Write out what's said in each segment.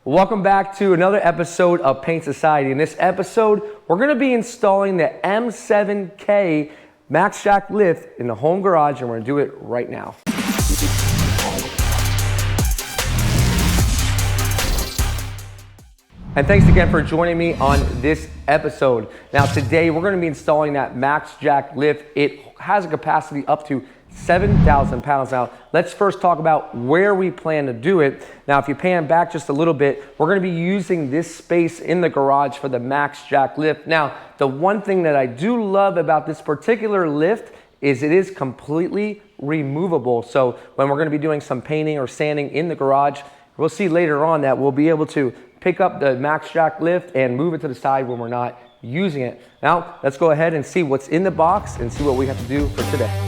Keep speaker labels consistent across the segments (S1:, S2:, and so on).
S1: Welcome back to another episode of Paint Society. In this episode, we're going to be installing the M7K Max Jack lift in the home garage, and we're going to do it right now. And thanks again for joining me on this episode. Now today we're going to be installing that Max Jack lift. It has a capacity up to 7,000 pounds. Now let's first talk about where we plan to do it. Now if you pan back just a little bit, we're going to be using this space in the garage for the Max Jack lift. Now the one thing that I do love about this particular lift is it is completely removable. So when we're going to be doing some painting or sanding in the garage, we'll see later on that we'll be able to pick up the Max Jack lift and move it to the side when we're not using it. Now, let's go ahead and see what's in the box and see what we have to do for today.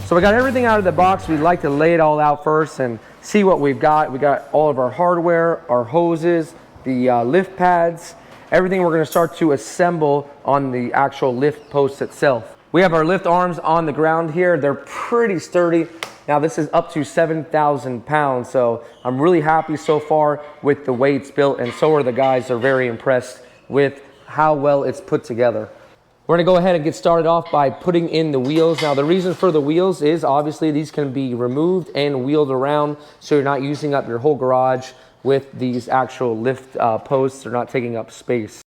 S1: So we got everything out of the box. We'd like to lay it all out first and see what we've got. We got all of our hardware, our hoses, the lift pads, everything we're going to start to assemble on the actual lift post itself. We have our lift arms on the ground here. They're pretty sturdy. Now this is up to 7,000 pounds, so I'm really happy so far with the way it's built, and so are the guys. They're very impressed with how well it's put together. We're going to go ahead and get started off by putting in the wheels. Now the reason for the wheels is obviously these can be removed and wheeled around, so you're not using up your whole garage with these actual lift posts. They're not taking up space.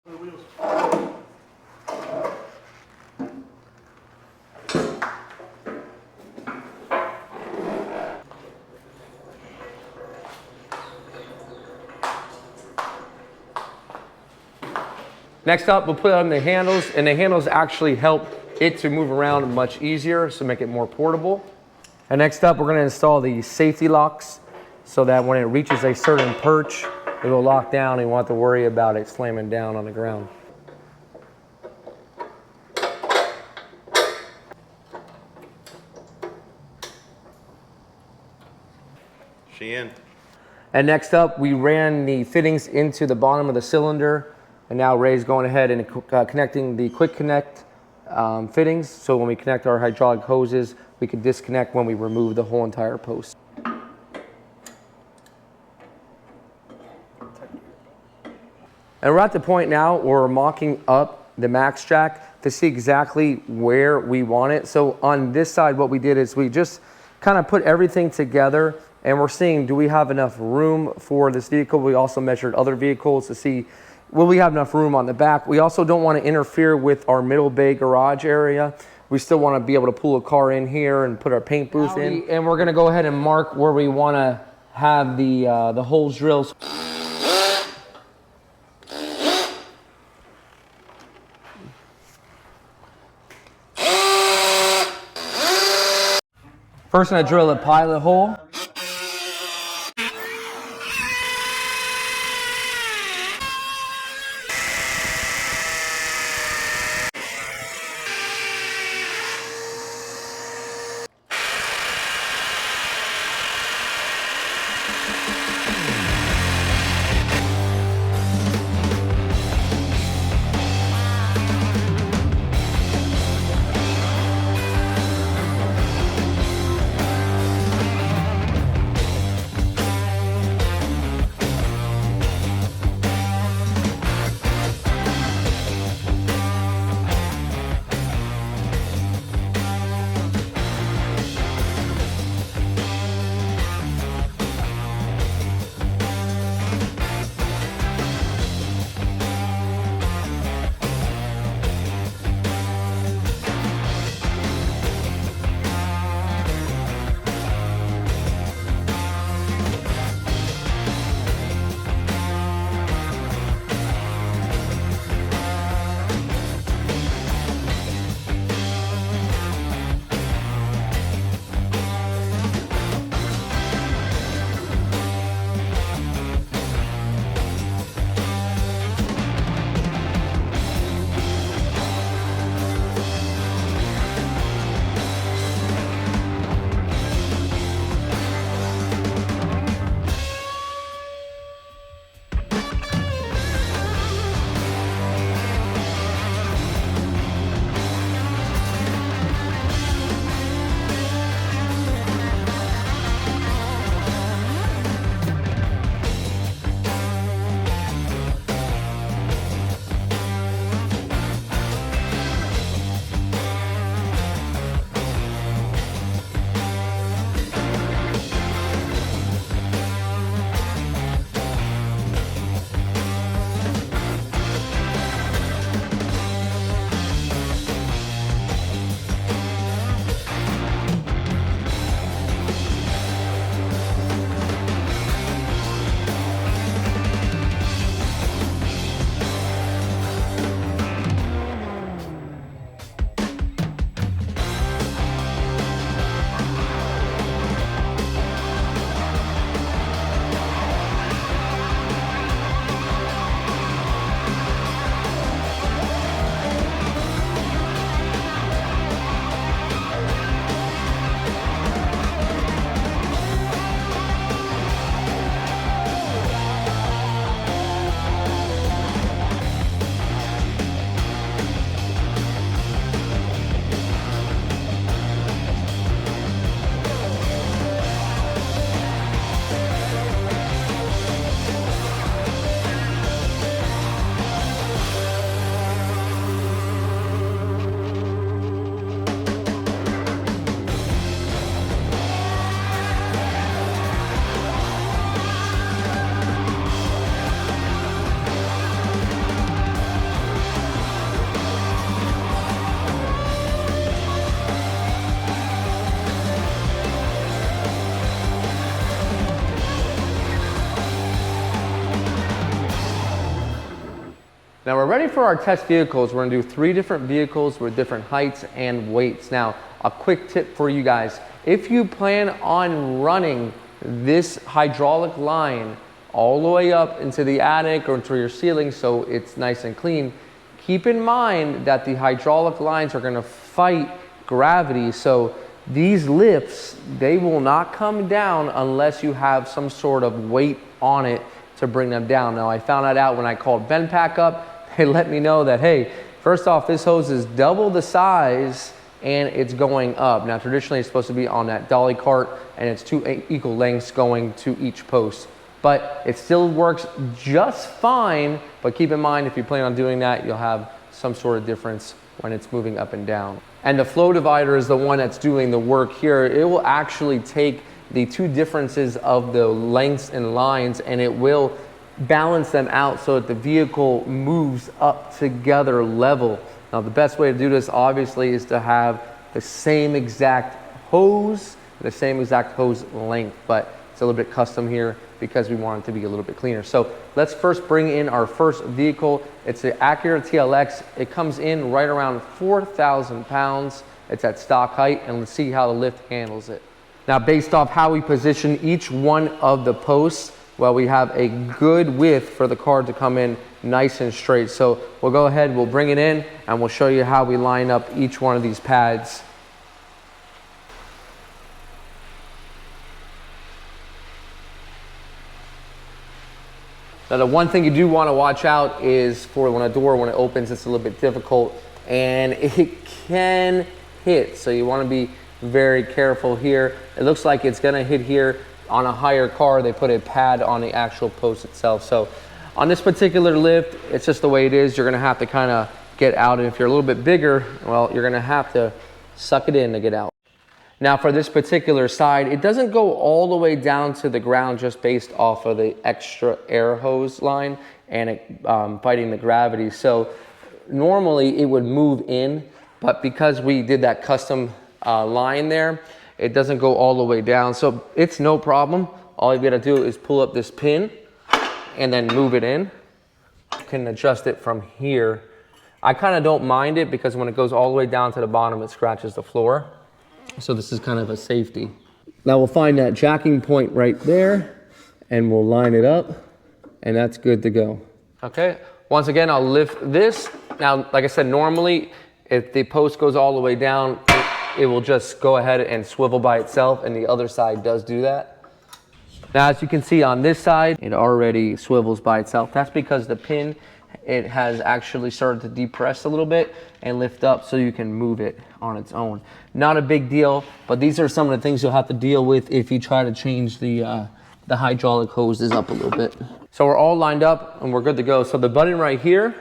S1: Next up, we'll put on the handles, and the handles actually help it to move around much easier, so make it more portable. And next up, we're going to install the safety locks so that when it reaches a certain perch, it will lock down and you won't have to worry about it slamming down on the ground.
S2: She in.
S1: And next up, we ran the fittings into the bottom of the cylinder. And now Ray's going ahead and connecting the quick connect fittings. So when we connect our hydraulic hoses, we can disconnect when we remove the whole entire post. And we're at the point now where we're mocking up the Max Jack to see exactly where we want it. So on this side, what we did is we just kind of put everything together, and we're seeing, do we have enough room for this vehicle? We also measured other vehicles to see, will we have enough room on the back? We also don't want to interfere with our middle bay garage area. We still want to be able to pull a car in here and put our paint booth in. And we're going to go ahead and mark where we want to have the holes drilled. First, I'm going to drill a pilot hole. Now we're ready for our test vehicles. We're gonna do 3 different vehicles with different heights and weights. Now, a quick tip for you guys. If you plan on running this hydraulic line all the way up into the attic or into your ceiling so it's nice and clean, keep in mind that the hydraulic lines are gonna fight gravity. So these lifts, they will not come down unless you have some sort of weight on it to bring them down. Now, I found that out when I called Benpack up. They let me know that, hey, first off, this hose is double the size and it's going up. Now, traditionally, it's supposed to be on that dolly cart and it's 2 equal lengths going to each post. But it still works just fine. But keep in mind, if you plan on doing that, you'll have some sort of difference when it's moving up and down. And the flow divider is the one that's doing the work here. It will actually take the 2 differences of the lengths and lines and it will balance them out so that the vehicle moves up together level. Now, the best way to do this obviously is to have the same exact hose, the same exact hose length, but it's a little bit custom here because we want it to be a little bit cleaner. So let's first bring in our first vehicle. It's the Acura TLX. It comes in right around 4,000 pounds. It's at stock height, and let's see how the lift handles it. Now, based off how we position each one of the posts, well, we have a good width for the car to come in nice and straight. So we'll go ahead, we'll bring it in, and we'll show you how we line up each one of these pads. Now, the one thing you do want to watch out is for when it opens, it's a little bit difficult and it can hit. So you want to be very careful here. It looks like it's going to hit here. On a higher car, they put a pad on the actual post itself. So on this particular lift, it's just the way it is. You're going to have to kind of get out. And if you're a little bit bigger, well, you're going to have to suck it in to get out. Now, for this particular side, it doesn't go all the way down to the ground just based off of the extra air hose line and it fighting the gravity. So normally it would move in, but because we did that custom line there, it doesn't go all the way down. So it's no problem. All you gotta do is pull up this pin and then move it in. You can adjust it from here. I kind of don't mind it because when it goes all the way down to the bottom, it scratches the floor. So this is kind of a safety. Now we'll find that jacking point right there and we'll line it up and that's good to go. Okay, once again, I'll lift this. Now, like I said, normally if the post goes all the way down, it will just go ahead and swivel by itself, and the other side does do that. Now, as you can see on this side, it already swivels by itself. That's because the pin, it has actually started to depress a little bit and lift up so you can move it on its own. Not a big deal, but these are some of the things you'll have to deal with if you try to change the hydraulic hoses up a little bit. So we're all lined up and we're good to go. So the button right here,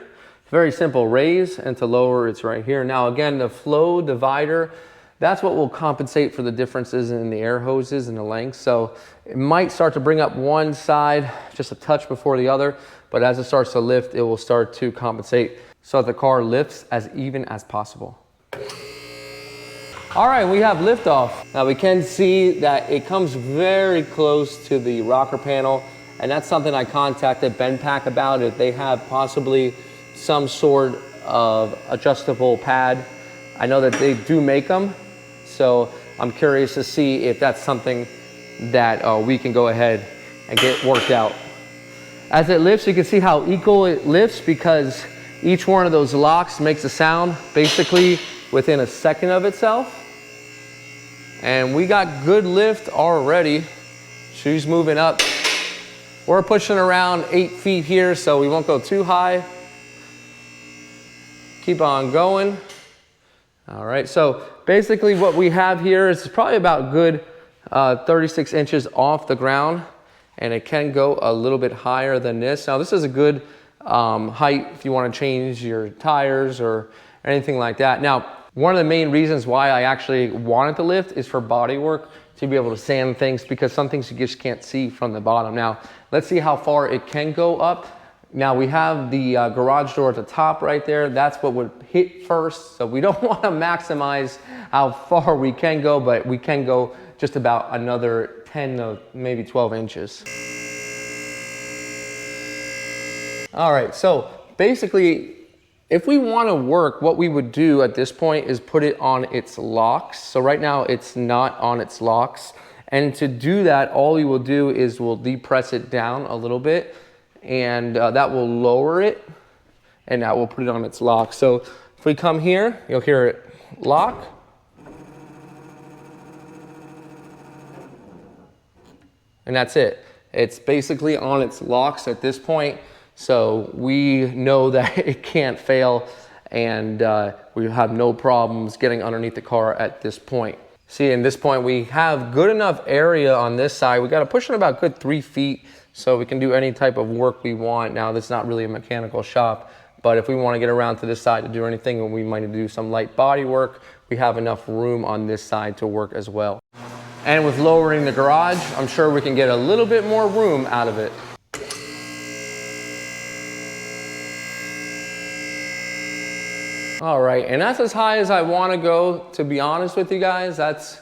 S1: very simple, raise, and to lower, it's right here. Now again, the flow divider, that's what will compensate for the differences in the air hoses and the length. So it might start to bring up one side just a touch before the other, but as it starts to lift, it will start to compensate so that the car lifts as even as possible. All right, we have liftoff. Now we can see that it comes very close to the rocker panel, and that's something I contacted Benpack about, if they have possibly some sort of adjustable pad. I know that they do make them, so I'm curious to see if that's something that we can go ahead and get worked out. As it lifts, you can see how equal it lifts because each one of those locks makes a sound basically within a second of itself. And we got good lift already. She's moving up. We're pushing around 8 feet here, so we won't go too high. Keep on going. All right, so basically what we have here is probably about good 36 inches off the ground, and it can go a little bit higher than this. Now this is a good height if you want to change your tires or anything like that. Now, one of the main reasons why I actually wanted to lift is for body work, to be able to sand things, because some things you just can't see from the bottom. Now, let's see how far it can go up. Now we have the garage door at the top right there. That's what would hit first. So we don't want to maximize how far we can go, but we can go just about another 10 to maybe 12 inches. All right, so basically, if we want to work, what we would do at this point is put it on its locks. So right now it's not on its locks. And to do that, all we will do is we'll depress it down a little bit, and that will lower it, and that will put it on its lock. So if we come here, you'll hear it lock. And that's it. It's basically on its locks at this point. So we know that it can't fail, and we have no problems getting underneath the car at this point. See, in this point, we have good enough area on this side. We got to push it about good 3 feet so we can do any type of work we want. Now, this is not really a mechanical shop, but if we want to get around to this side to do anything, and we might need to do some light body work, we have enough room on this side to work as well. And with lowering the garage, I'm sure we can get a little bit more room out of it. All right, and that's as high as I want to go, to be honest with you guys. That's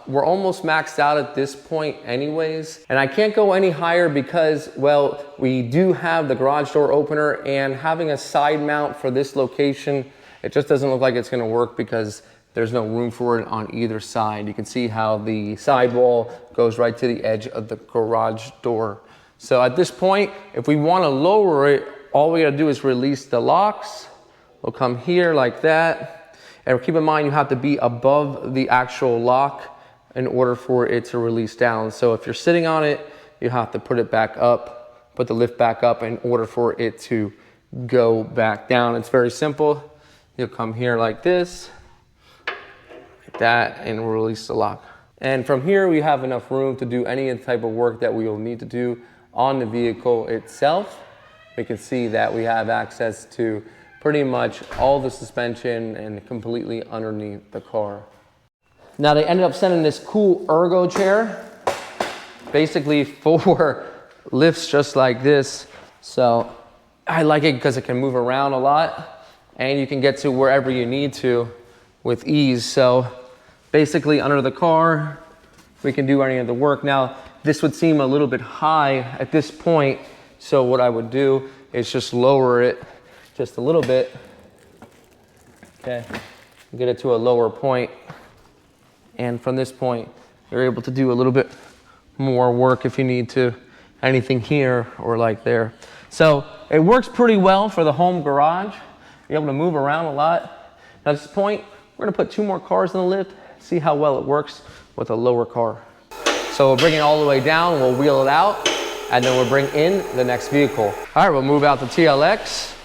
S1: we're almost maxed out at this point anyways. And I can't go any higher because, well, we do have the garage door opener, and having a side mount for this location, it just doesn't look like it's going to work because there's no room for it on either side. You can see how the sidewall goes right to the edge of the garage door. So at this point, if we want to lower it, all we got to do is release the locks. We'll come here like that. And keep in mind, you have to be above the actual lock in order for it to release down. So if you're sitting on it, you have to put it back up, put the lift back up in order for it to go back down. It's very simple. You'll come here like this, like that, and we'll release the lock. And from here, we have enough room to do any type of work that we will need to do on the vehicle itself. We can see that we have access to pretty much all the suspension and completely underneath the car. Now they ended up sending this cool ergo chair, basically for lifts just like this. So I like it because it can move around a lot and you can get to wherever you need to with ease. So basically under the car, we can do any of the work. Now this would seem a little bit high at this point. So what I would do is just lower it just a little bit, okay, get it to a lower point, and from this point you're able to do a little bit more work if you need to, anything here or like there. So it works pretty well for the home garage. You're able to move around a lot. Now at this point, we're gonna put 2 more cars in the lift, see how well it works with a lower car. So we'll bring it all the way down, we'll wheel it out, and then we'll bring in the next vehicle. All right, we'll move out the TLX.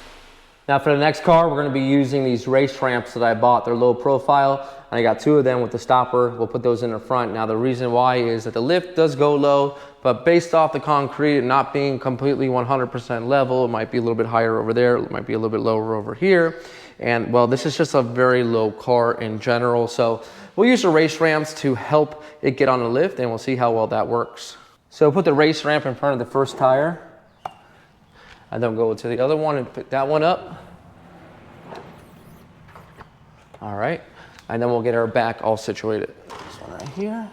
S1: Now for the next car, we're gonna be using these race ramps that I bought. They're low profile, and I got 2 of them with the stopper. We'll put those in the front. Now the reason why is that the lift does go low, but based off the concrete not being completely 100% level, it might be a little bit higher over there, it might be a little bit lower over here. And well, this is just a very low car in general. So we'll use the race ramps to help it get on the lift, and we'll see how well that works. So put the race ramp in front of the first tire, and then we'll go to the other one and pick that one up. All right, and then we'll get our back all situated. This one right here.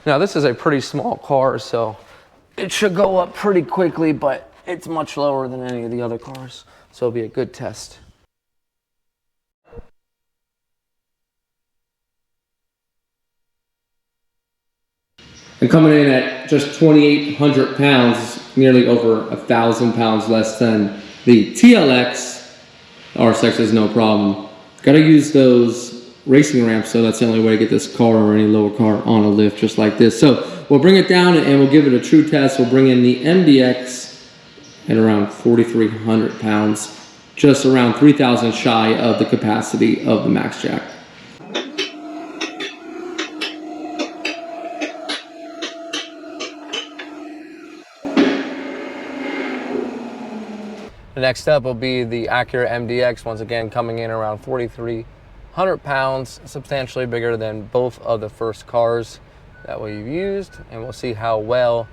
S1: Now this is a pretty small car, so it should go up pretty quickly, but it's much lower than any of the other cars, so it'll be a good test.
S3: And coming in at just 2,800 pounds, nearly over 1,000 pounds less than the TLX, RSX is no problem. Gotta use those racing ramps, so that's the only way to get this car or any lower car on a lift just like this. So we'll bring it down and we'll give it a true test. We'll bring in the MDX at around 4,300 pounds, just around 3,000 shy of the capacity of the Max Jack.
S1: The next up will be the Acura MDX, once again coming in around 4,300 pounds, substantially bigger than both of the first cars that we've used, and we'll see how well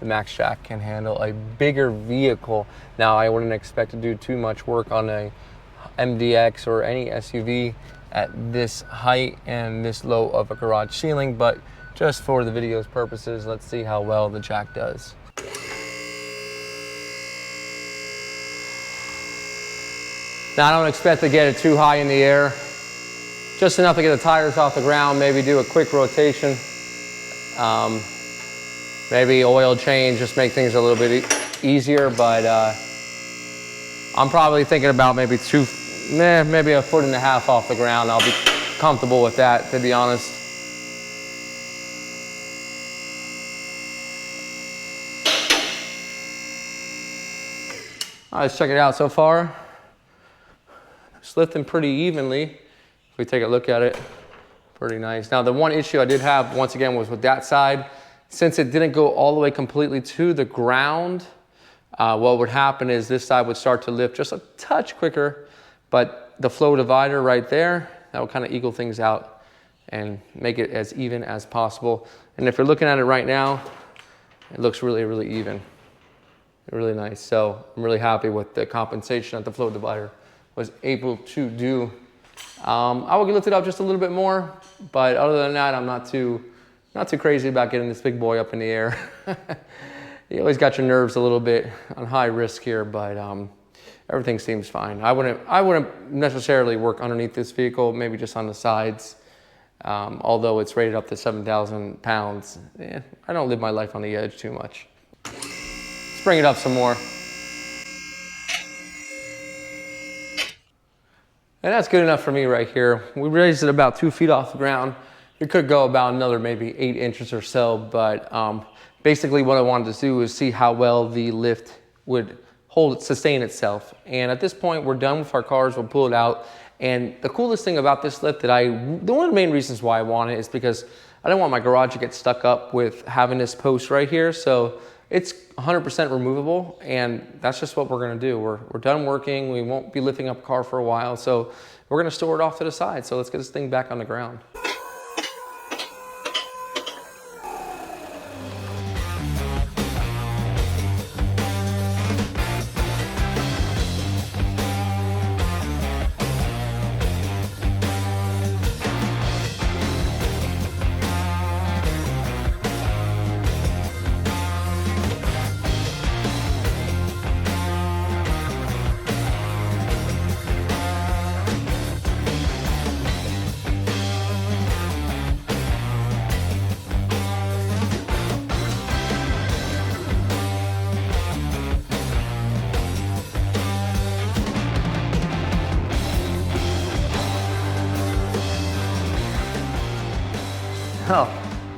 S1: the Max Jack can handle a bigger vehicle. Now, I wouldn't expect to do too much work on a MDX or any SUV at this height and this low of a garage ceiling, but just for the video's purposes, let's see how well the Jack does. Now I don't expect to get it too high in the air. Just enough to get the tires off the ground, maybe do a quick rotation. Maybe oil change, just make things a little bit easier, but I'm probably thinking about maybe maybe 1.5 foot off the ground. I'll be comfortable with that, to be honest. All right, let's check it out so far. It's lifting pretty evenly. If we take a look at it, pretty nice. Now, the one issue I did have, once again, was with that side. Since it didn't go all the way completely to the ground, what would happen is this side would start to lift just a touch quicker, but the flow divider right there, that will kind of equal things out and make it as even as possible. And if you're looking at it right now, it looks really, really even. Really nice. So I'm really happy with the compensation that the flow divider was able to do. I will lift it up just a little bit more, but other than that, I'm not too crazy about getting this big boy up in the air. You always got your nerves a little bit on high risk here, but everything seems fine. I wouldn't necessarily work underneath this vehicle, maybe just on the sides. Although it's rated up to 7,000 pounds, I don't live my life on the edge too much. Let's bring it up some more. And that's good enough for me right here. We raised it about 2 feet off the ground. You could go about another maybe 8 inches or so, but basically what I wanted to do is see how well the lift would sustain itself. And at this point, we're done with our cars. We'll pull it out. And the coolest thing about this lift one of the main reasons why I want it is because I don't want my garage to get stuck up with having this post right here. So it's 100% removable, and that's just what we're gonna do. We're done working. We won't be lifting up a car for a while, so we're gonna store it off to the side. So let's get this thing back on the ground. Oh,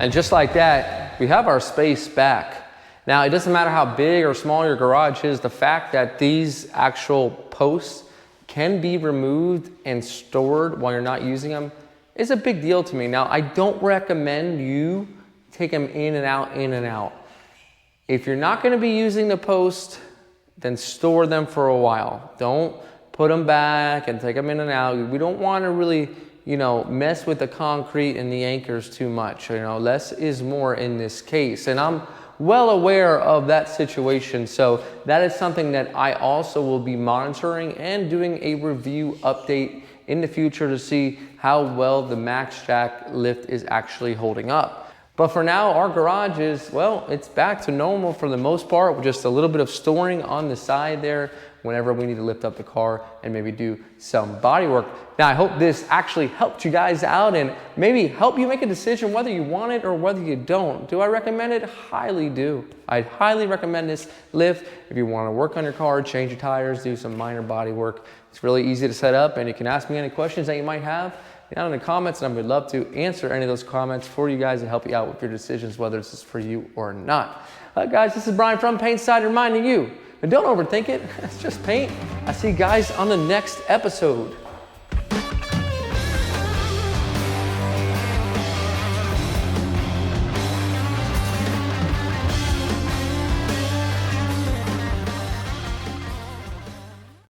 S1: and just like that, we have our space back. Now, it doesn't matter how big or small your garage is, the fact that these actual posts can be removed and stored while you're not using them is a big deal to me. Now, I don't recommend you take them in and out, in and out. If you're not gonna be using the post, then store them for a while. Don't put them back and take them in and out. We don't wanna really, mess with the concrete and the anchors too much. Less is more in this case. And I'm well aware of that situation. So that is something that I also will be monitoring and doing a review update in the future to see how well the Max Jack lift is actually holding up. But for now, our garage is, well, it's back to normal for the most part, with just a little bit of storing on the side there whenever we need to lift up the car and maybe do some body work. Now, I hope this actually helped you guys out and maybe help you make a decision whether you want it or whether you don't. Do I recommend it? Highly do. I'd highly recommend this lift if you want to work on your car, change your tires, do some minor body work. It's really easy to set up, and you can ask me any questions that you might have down in the comments, and I would love to answer any of those comments for you guys and help you out with your decisions, whether this is for you or not. Guys, this is Brian from Paintside reminding you, and don't overthink it, it's just paint. I'll see you guys on the next episode.